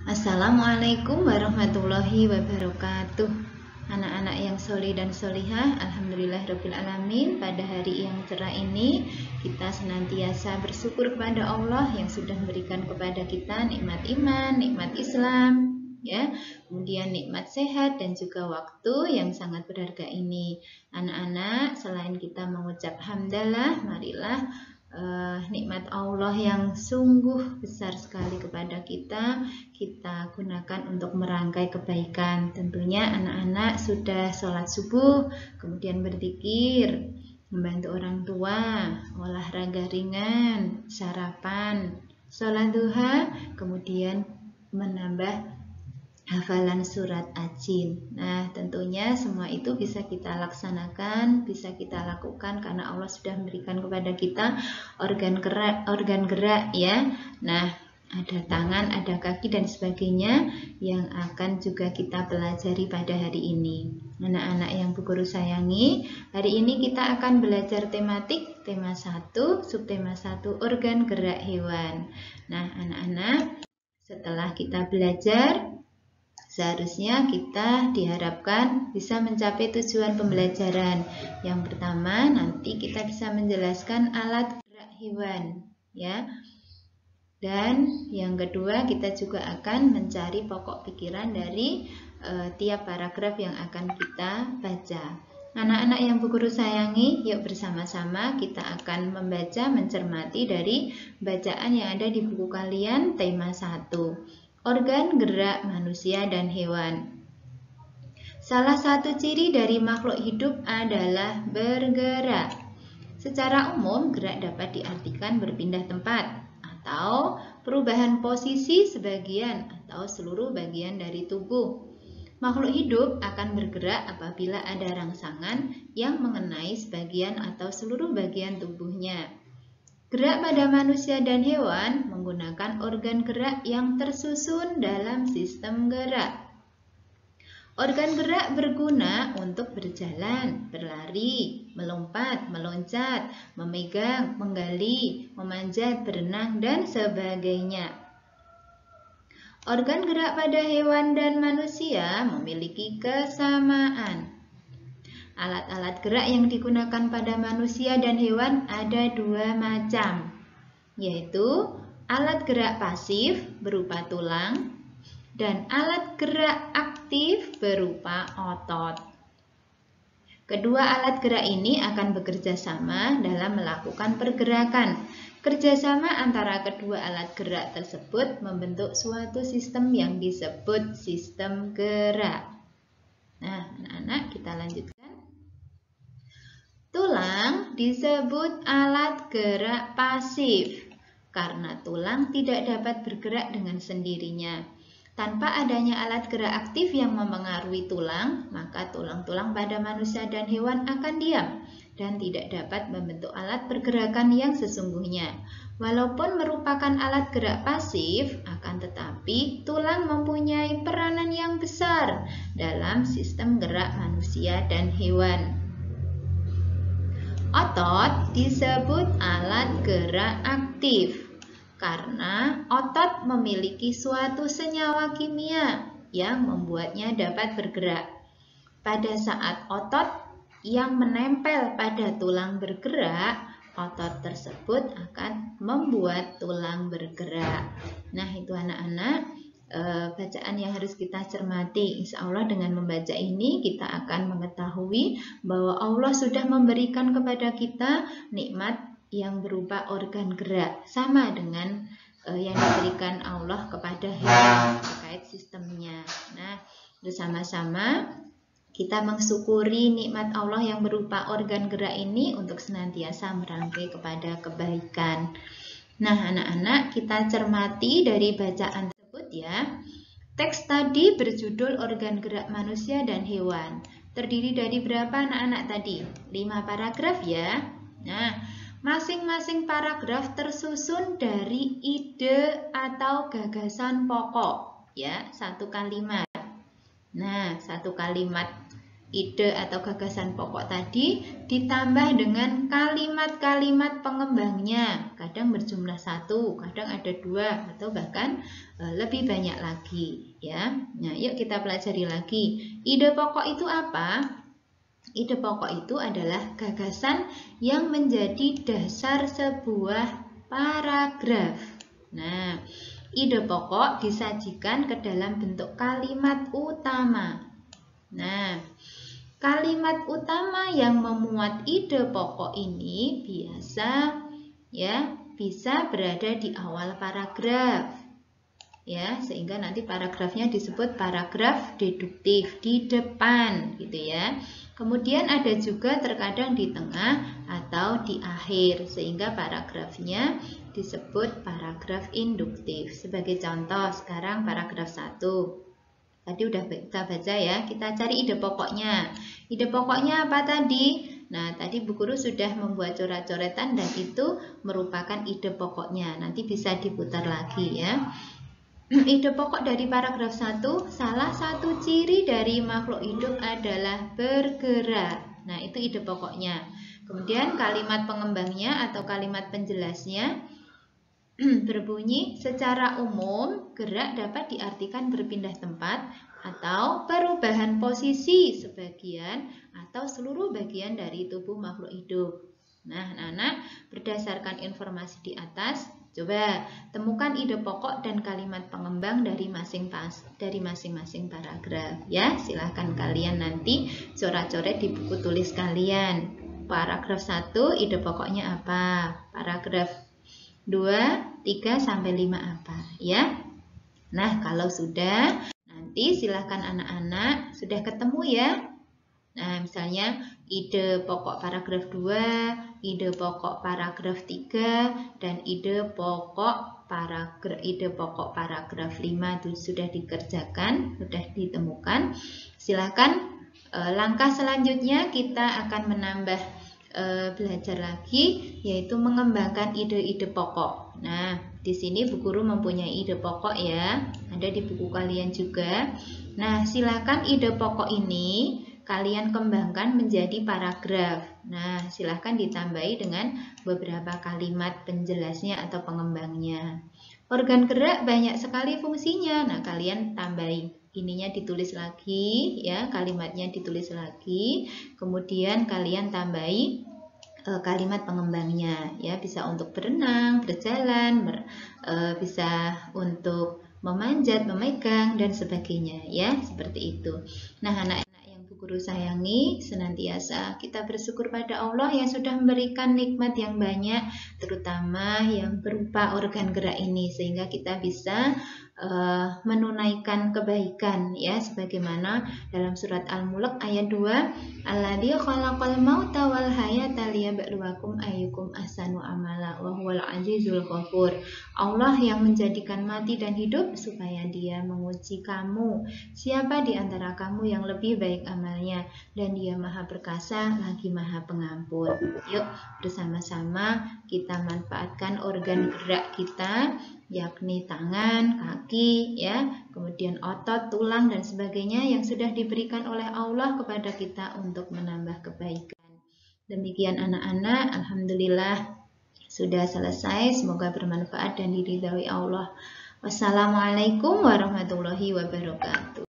Assalamualaikum warahmatullahi wabarakatuh. Anak-anak yang soleh dan solihah, alhamdulillahirrabbilalamin. Pada hari yang cerah ini kita senantiasa bersyukur kepada Allah yang sudah memberikan kepada kita nikmat iman, nikmat Islam, ya, kemudian nikmat sehat dan juga waktu yang sangat berharga ini. Anak-anak, selain kita mengucap hamdalah, marilah nikmat Allah yang sungguh besar sekali kepada kita gunakan untuk merangkai kebaikan. Tentunya anak-anak sudah sholat subuh, kemudian berzikir, membantu orang tua, olahraga ringan, sarapan, sholat duha, kemudian menambah hafalan surat Ajin. Nah, tentunya semua itu bisa kita laksanakan, bisa kita lakukan karena Allah sudah memberikan kepada kita organ gerak ya. Nah, ada tangan, ada kaki dan sebagainya yang akan juga kita pelajari pada hari ini. Anak-anak yang Bu Guru sayangi, hari ini kita akan belajar tematik tema 1, subtema 1, organ gerak hewan. Nah, anak-anak, setelah kita belajar, seharusnya kita diharapkan bisa mencapai tujuan pembelajaran. Yang pertama, nanti kita bisa menjelaskan alat gerak hewan, ya. Dan yang kedua, kita juga akan mencari pokok pikiran dari tiap paragraf yang akan kita baca. Anak-anak yang Bu Guru sayangi, yuk bersama-sama kita akan membaca, mencermati dari bacaan yang ada di buku kalian tema 1. Organ gerak manusia dan hewan. Salah satu ciri dari makhluk hidup adalah bergerak. Secara umum, gerak dapat diartikan berpindah tempat atau perubahan posisi sebagian atau seluruh bagian dari tubuh. Makhluk hidup akan bergerak apabila ada rangsangan yang mengenai sebagian atau seluruh bagian tubuhnya. Gerak pada manusia dan hewan menggunakan organ gerak yang tersusun dalam sistem gerak. Organ gerak berguna untuk berjalan, berlari, melompat, meloncat, memegang, menggali, memanjat, berenang, dan sebagainya. Organ gerak pada hewan dan manusia memiliki kesamaan. Alat-alat gerak yang digunakan pada manusia dan hewan ada 2 macam, yaitu alat gerak pasif berupa tulang dan alat gerak aktif berupa otot. Kedua alat gerak ini akan bekerja sama dalam melakukan pergerakan. Kerjasama antara kedua alat gerak tersebut membentuk suatu sistem yang disebut sistem gerak. Nah, anak-anak, kita lanjutkan. Tulang disebut alat gerak pasif karena tulang tidak dapat bergerak dengan sendirinya. Tanpa adanya alat gerak aktif yang mempengaruhi tulang, maka tulang-tulang pada manusia dan hewan akan diam dan tidak dapat membentuk alat pergerakan yang sesungguhnya. Walaupun merupakan alat gerak pasif, akan tetapi tulang mempunyai peranan yang besar dalam sistem gerak manusia dan hewan. Otot disebut alat gerak aktif karena otot memiliki suatu senyawa kimia yang membuatnya dapat bergerak. Pada saat otot yang menempel pada tulang bergerak, otot tersebut akan membuat tulang bergerak. Nah, itu anak-anak, bacaan yang harus kita cermati. Insya Allah dengan membaca ini kita akan mengetahui bahwa Allah sudah memberikan kepada kita nikmat yang berupa organ gerak sama dengan yang diberikan Allah kepada hewan terkait sistemnya. Nah, bersama-sama kita mensyukuri nikmat Allah yang berupa organ gerak ini untuk senantiasa merangkai kepada kebaikan. Nah, anak-anak, kita cermati dari bacaan tersebut ya. Teks tadi berjudul organ gerak manusia dan hewan. Terdiri dari berapa anak-anak tadi? 5 paragraf ya. Nah, masing-masing paragraf tersusun dari ide atau gagasan pokok, ya, 1 kalimat. Nah, 1 kalimat ide atau gagasan pokok tadi ditambah dengan kalimat-kalimat pengembangnya. Kadang berjumlah 1, kadang ada 2, atau bahkan lebih banyak lagi ya. Nah, yuk kita pelajari lagi. Ide pokok itu apa? Ide pokok itu adalah gagasan yang menjadi dasar sebuah paragraf. Nah, ide pokok disajikan ke dalam bentuk kalimat utama. Nah, kalimat utama yang memuat ide pokok ini bisa berada di awal paragraf. Ya, sehingga nanti paragrafnya disebut paragraf deduktif di depan gitu ya. Kemudian ada juga terkadang di tengah atau di akhir, sehingga paragrafnya disebut paragraf induktif. Sebagai contoh, sekarang paragraf 1. Tadi udah kita baca ya, kita cari ide pokoknya. Ide pokoknya apa tadi? Nah, tadi Bu Guru sudah membuat coret-coretan dan itu merupakan ide pokoknya. Nanti bisa diputar lagi ya. Ide pokok dari paragraf 1, salah satu ciri dari makhluk hidup adalah bergerak. Nah, itu ide pokoknya. Kemudian kalimat pengembangnya atau kalimat penjelasnya berbunyi, secara umum gerak dapat diartikan berpindah tempat atau perubahan posisi sebagian atau seluruh bagian dari tubuh makhluk hidup. Nah, anak-anak, berdasarkan informasi di atas, coba temukan ide pokok dan kalimat pengembang dari masing-masing paragraf ya. Silahkan kalian nanti coret-coret di buku tulis kalian. Paragraf 1 ide pokoknya apa? Paragraf 2, 3 sampai 5 apa ya? Nah, kalau sudah, nanti silahkan anak-anak sudah ketemu ya. Nah, misalnya ide pokok paragraf 2, ide pokok paragraf 3, dan ide pokok paragraf 5 itu sudah dikerjakan, sudah ditemukan. Silahkan langkah selanjutnya kita akan menambah belajar lagi, yaitu mengembangkan ide-ide pokok. Nah, di sini Bu Guru mempunyai ide pokok ya, ada di buku kalian juga. Nah, silakan ide pokok ini kalian kembangkan menjadi paragraf. Nah, silahkan ditambahi dengan beberapa kalimat penjelasnya atau pengembangnya. Organ gerak banyak sekali fungsinya. Nah, kalian tambahi. Ininya ditulis lagi ya, kalimatnya ditulis lagi. Kemudian kalian tambahi kalimat pengembangnya ya, bisa untuk berenang, berjalan, bisa untuk memanjat, memegang dan sebagainya ya, seperti itu. Nah, anak-anak yang Bu Guru sayangi, senantiasa kita bersyukur pada Allah yang sudah memberikan nikmat yang banyak, terutama yang berupa organ gerak ini, sehingga kita bisa menunaikan kebaikan ya, sebagaimana dalam surat Al-Mulk ayat 2, alladzi khalaqal mauta wal hayata liyabluwakum ayyukum ahsanu amala wa huwal azizul ghafur. Allah yang menjadikan mati dan hidup supaya Dia menguji kamu, siapa di antara kamu yang lebih baik amalnya, dan Dia Maha Perkasa lagi Maha Pengampun. Yuk bersama-sama kita manfaatkan organ gerak kita, yakni tangan, kaki, ya, kemudian otot, tulang, dan sebagainya yang sudah diberikan oleh Allah kepada kita untuk menambah kebaikan. Demikian anak-anak, alhamdulillah sudah selesai. Semoga bermanfaat dan diridhai Allah. Wassalamualaikum warahmatullahi wabarakatuh.